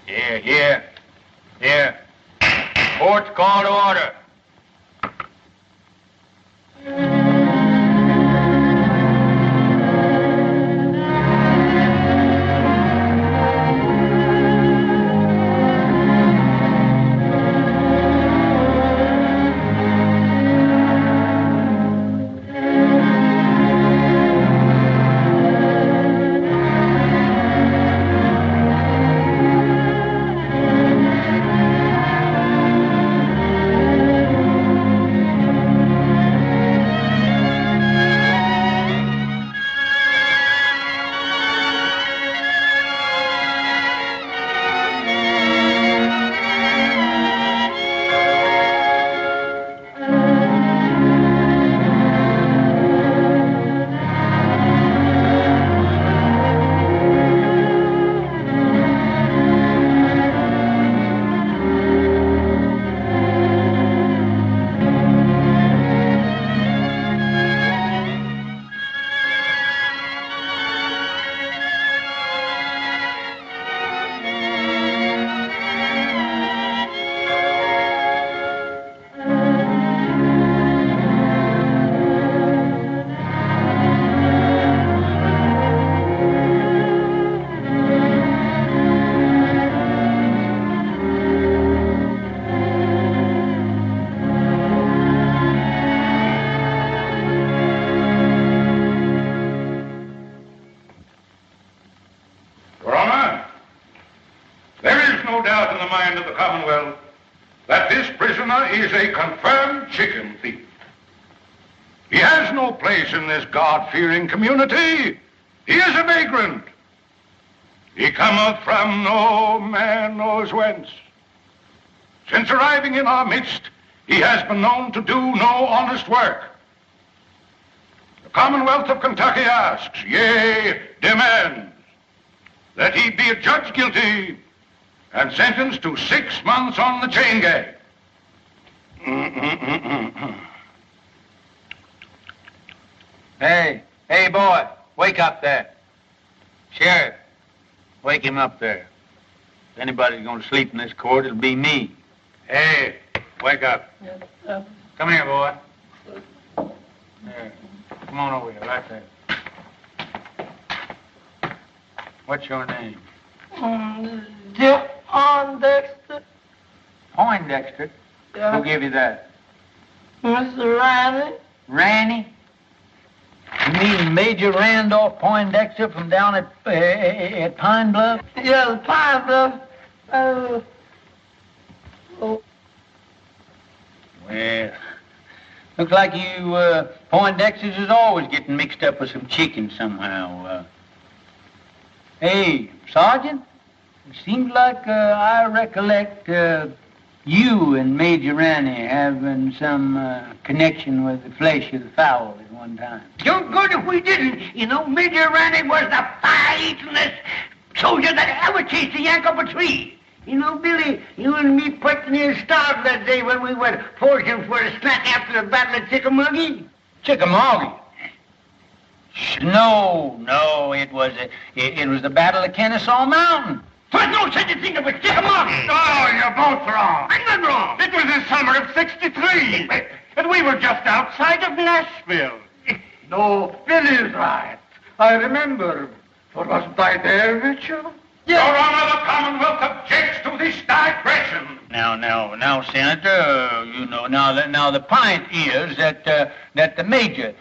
Here. Court's called to order. Is a confirmed chicken thief. He has no place in this God-fearing community. He is a vagrant. He cometh from no man knows whence. Since arriving in our midst, he has been known to do no honest work. The Commonwealth of Kentucky asks, yea, demands, that he be adjudged guilty and sentenced to 6 months on the chain gang. Hey, boy, wake up there. Sheriff, wake him up there. If anybody's going to sleep in this court, it'll be me. Hey, wake up. Come here, boy. There. Come on over here, right there. What's your name? Poindexter. Poindexter? Yeah. Who gave you that? Mr. Randy. Randy? You mean Major Randolph Poindexter from down at Pine Bluff? Yeah, the Pine Bluff. Oh. Well, looks like you Poindexters is always getting mixed up with some chicken somehow. Hey, Sergeant, it seems like I recollect you and Major Randy having some connection with the flesh of the fowl at one time. You're good if we didn't. You know, Major Randy was the fightingest soldier that ever chased a yank up a tree. You know, Billy, you and me pretty near starved that day when we went foraging for a snack after the Battle of Chickamauga. Chickamauga? No, it was the Battle of Kennesaw Mountain. There's no such a thing as Chickamauga. Oh, you're both wrong. I'm not wrong. It was the summer of '63, and we were just outside of Nashville. No, Billy's right. I remember. For wasn't I there, Mitchell? Your Honor, the Commonwealth objects to this digression. Now, Senator, you know, now the point is that the Major,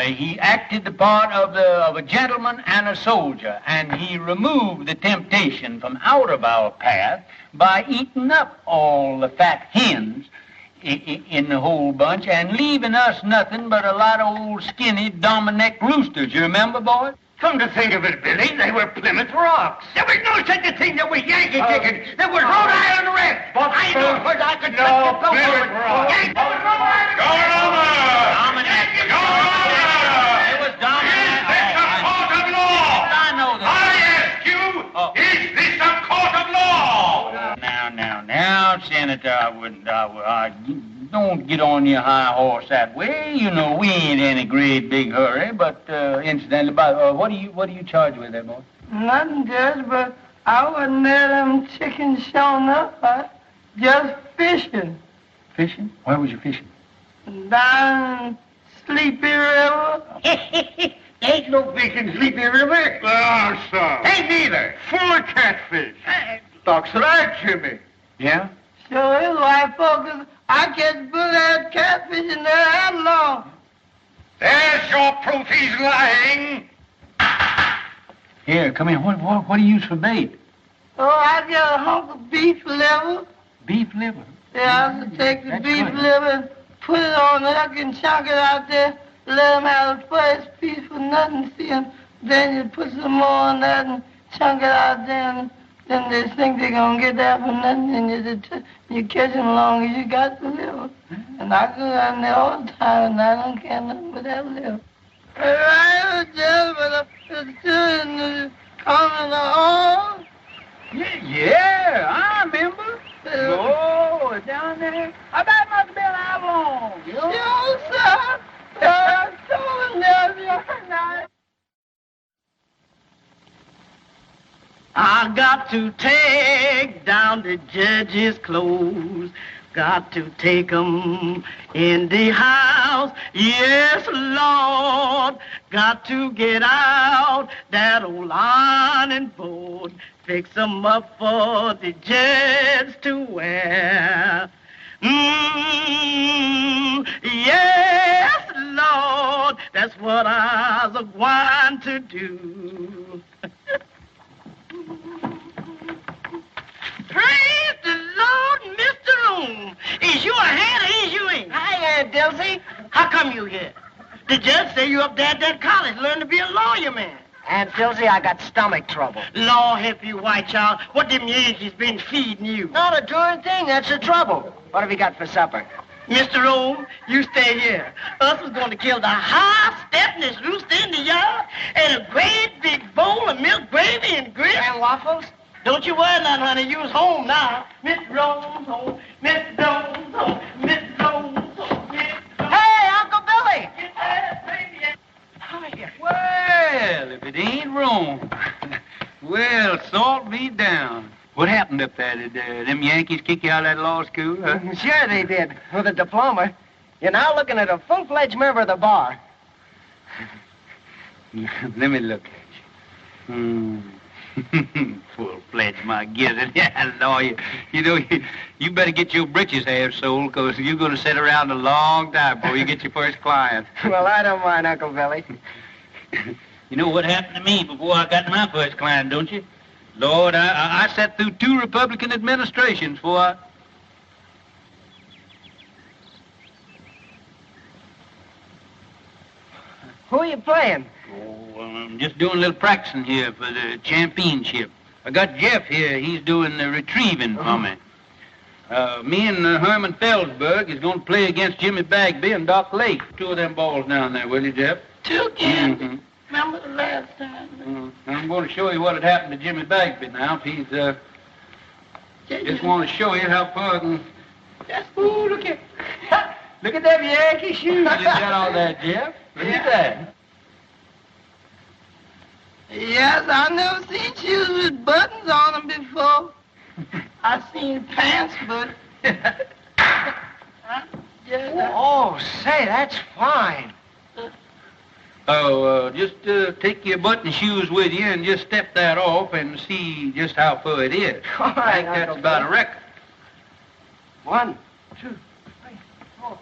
he acted the part of a gentleman and a soldier, and he removed the temptation from out of our path by eating up all the fat hens in the whole bunch and leaving us nothing but a lot of old skinny Dominic roosters. You remember, boy? Come to think of it, Billy, they were Plymouth Rocks. There was no such a thing that was Yankee chickens. There was Rhode Island Red. I know what I could no, Plymouth Rocks. Yankee was Rhode Island Your Honor! Dominic. Your Honor! It was Dominic. Is this a court of law? I know that. I ask you, is this a court of law? Now, Senator, I don't get on your high horse that way. You know, we ain't in a great big hurry, but incidentally, what are you charged with there, boy? Nothing, Judge, but I wasn't there, them chickens showing up. I just fishing. Fishing? Where was you fishing? Down Sleepy River. Ain't no fish in Sleepy River. Ah, son. Ain't neither. Full of catfish. Talks right, Jimmy. Yeah? Sure is, white folks. I catch bullet catfish in there that long. There's your proof he's lying. Here, come here. What do you use for bait? Oh, I get a hunk of beef liver. Beef liver? Yeah, I have to take the That's beef good. liver and put it on the hook and chunk it out there. Let them have the first piece for nothing, see 'em. Then you put some more on that and chunk it out there. And then they think they're going to get that for nothing. And you catch them long as you got the liver. And I go down there all the time, and I don't care nothing but that liver. Right, just but it's good coming on. Yeah, I remember. Oh, down there. I bet it must have been how long? Sure, sir. I told them the other night. I got to take down the judge's clothes. Got to take 'em in the house. Yes, Lord. Got to get out that old ironing board. Fix 'em up for the judge to wear. Yes, Lord. That's what I was going to do. Praise the Lord, Mr. Room. Is you a hand or is you ain't? Hi, Aunt Dilsey. How come you here? The judge say you up there at that college learn to be a lawyer, man. Aunt Dilsey, I got stomach trouble. Lord help you, white child. What them Yankees been feeding you? Not a darn thing. That's the trouble. What have you got for supper? Mr. Rome, you stay here. Us was going to kill the high-stepness rooster in the yard and a great big bowl of milk gravy and grits. And waffles? Don't you worry none, honey. You's home now. Mr. Rome's home. Mr. Rome's home. Mr. Rome's home. Hey, Uncle Billy! Get that baby. Hiya. Well, if it ain't wrong. Well, salt me down. What happened up there? Did them Yankees kick you out of that law school, huh? Sure they did, with a diploma. You're now looking at a full-fledged member of the bar. Let me look at you. Full-fledged, my gizzard. Yeah, lawyer. You know, you better get your britches half sold, because you're going to sit around a long time before you get your first client. Well, I don't mind, Uncle Billy. You know what happened to me before I got my first client, don't you? Lord, I sat through 2 Republican administrations before I... Who are you playing? Oh, I'm just doing a little practicing here for the championship. I got Jeff here. He's doing the retrieving for me. Me and Herman Felsberg is going to play against Jimmy Bagby and Doc Lake. 2 of them balls down there, will you, Jeff? 2 again. Mm-hmm. Remember the last time? I'm going to show you what had happened to Jimmy Bagby now. If he's, just want to show you how far I can... Ooh, look at... Look at them Yankee shoes you got on there, Jeff. Look at that. Yes, I never seen shoes with buttons on them before. I seen pants, but... Oh, say, that's fine. Oh, just take your button shoes with you and just step that off and see just how far it is. All right, I think that's Uncle about a Bill. record. 1, 2, 3, 4.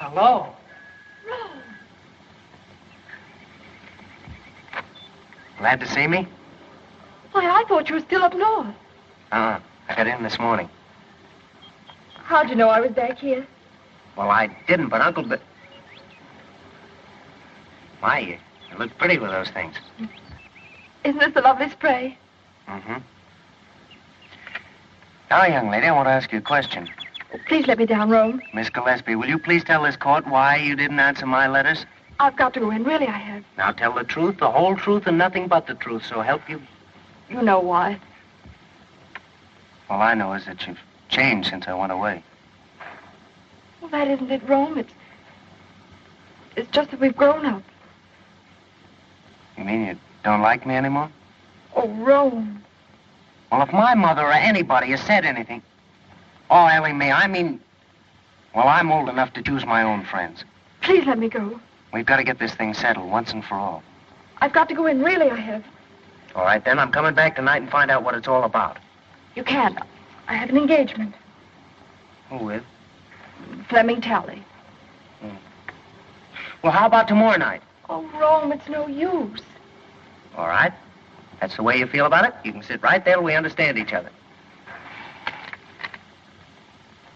Hello. Glad to see me? Why, I thought you were still up north. I got in this morning. How'd you know I was back here? Well, I didn't, but Uncle Bill... My, you look pretty with those things. Isn't this a lovely spray? Mm-hmm. Now, young lady, I want to ask you a question. Please let me down, Rome. Miss Gillespie, will you please tell this court why you didn't answer my letters? I've got to go in. Really, I have. Now, tell the truth, the whole truth, and nothing but the truth, so help you. You know why. All I know is that you've changed since I went away. Well, that isn't it, Rome. It's just that we've grown up. You mean you don't like me anymore? Oh, Rome. Well, if my mother or anybody has said anything... Oh, Ellie Mae, I mean... Well, I'm old enough to choose my own friends. Please let me go. We've got to get this thing settled once and for all. I've got to go in, really, I have. All right, then I'm coming back tonight and find out what it's all about. You can't. I have an engagement. Who with? Fleming Talley. Well, how about tomorrow night? Oh, Rome, it's no use. All right. That's the way you feel about it. You can sit right there till we understand each other.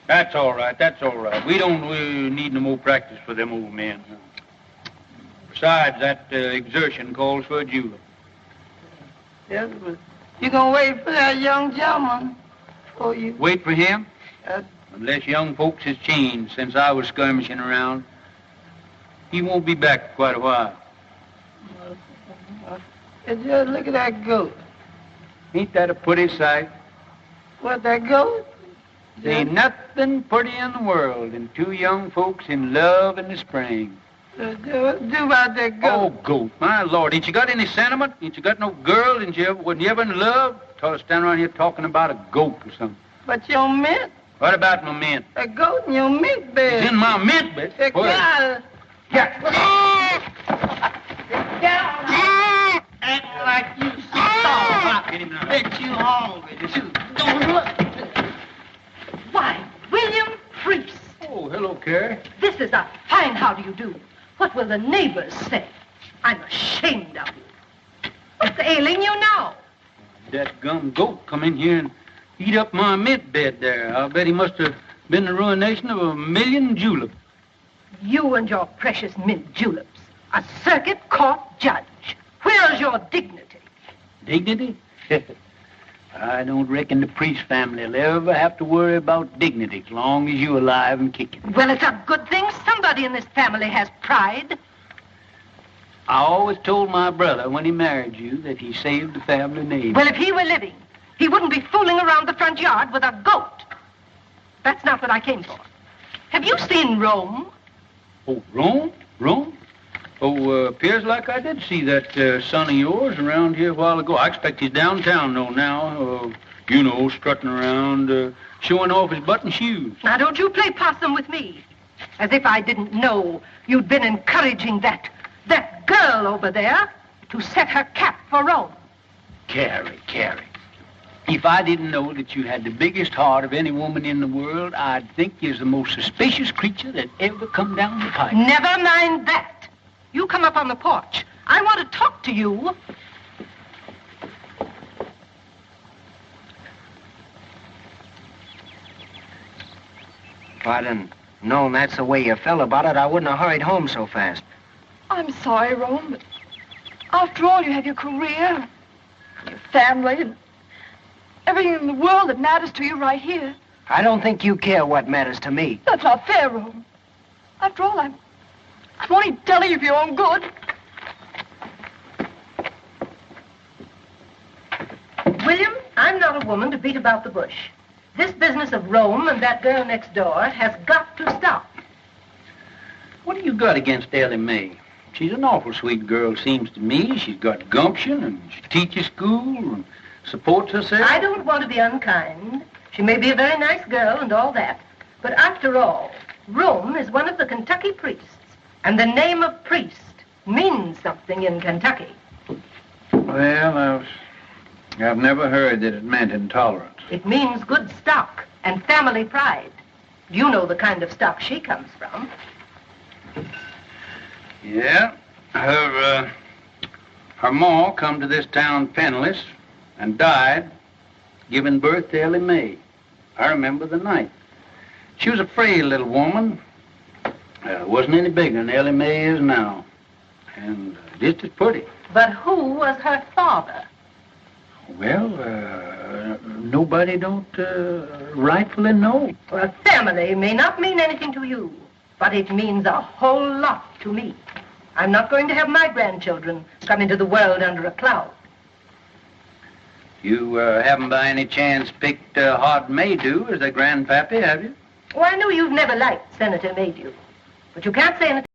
That's all right. That's all right. We don't need no more practice for them old men. Besides, that exertion calls for a julep. Yes, but you gonna wait for that young gentleman for you. Wait for him? Unless young folks has changed since I was skirmishing around. He won't be back for quite a while. Just look at that goat. Ain't that a pretty sight? What, that goat? There ain't nothing pretty in the world than two young folks in love in the spring. What do about that goat? Oh, goat, my Lord. Ain't you got any sentiment? Ain't you got no girl? Wasn't you ever in love? Tell us stand around here talking about a goat or something. But your mint. What about my mint? A goat in your mint bed. It's in my mint bed. Get out. Act like you starved. Bet you hungry, too. Don't look. Why, William Priest. Oh, hello, Carrie. This is a fine how do you do. What will the neighbors say? I'm ashamed of you. What's ailing you now? That gum goat come in here and eat up my mint bed there. I'll bet he must have been the ruination of 1,000,000 juleps. You and your precious mint juleps. A circuit court judge. Where's your dignity? Dignity? I don't reckon the Priest family will ever have to worry about dignity as long as you're alive and kicking. Well, it's a good thing somebody in this family has pride. I always told my brother when he married you that he saved the family name. Well, if he were living, he wouldn't be fooling around the front yard with a goat. That's not what I came for. Have you seen Rome? Oh, Rome? Rome? Oh, appears like I did see that son of yours around here a while ago. I expect he's downtown, though, now. Strutting around, showing off his button shoes. Now, don't you play possum with me. As if I didn't know you'd been encouraging that girl over there to set her cap for Rome. Carrie. If I didn't know that you had the biggest heart of any woman in the world, I'd think you're the most suspicious creature that ever come down the pipe. Never mind that. You come up on the porch. I want to talk to you. If I'd have known that's the way you felt about it, I wouldn't have hurried home so fast. I'm sorry, Rome, but after all, you have your career, your family, and everything in the world that matters to you right here. I don't think you care what matters to me. That's not fair, Rome. After all, I'm only telling you for your own good. William, I'm not a woman to beat about the bush. This business of Rome and that girl next door has got to stop. What do you got against Ellie Mae? She's an awful sweet girl, seems to me. She's got gumption, and she teaches school, and supports herself. I don't want to be unkind. She may be a very nice girl and all that. But after all, Rome is one of the Kentucky priests. And the name of priest means something in Kentucky. Well, I've never heard that it meant intolerance. It means good stock and family pride. You know the kind of stock she comes from. Yeah. Her ma come to this town penniless and died giving birth to Ellie Mae. I remember the night. She was a frail little woman. Wasn't any bigger than Ellie Mae is now. And just as pretty. But who was her father? Well, nobody don't rightfully know. Well, family may not mean anything to you, but it means a whole lot to me. I'm not going to have my grandchildren come into the world under a cloud. You haven't by any chance picked Hod Maydew as a grandpappy, have you? Oh, I know you've never liked Senator Maydew, but you can't say anything.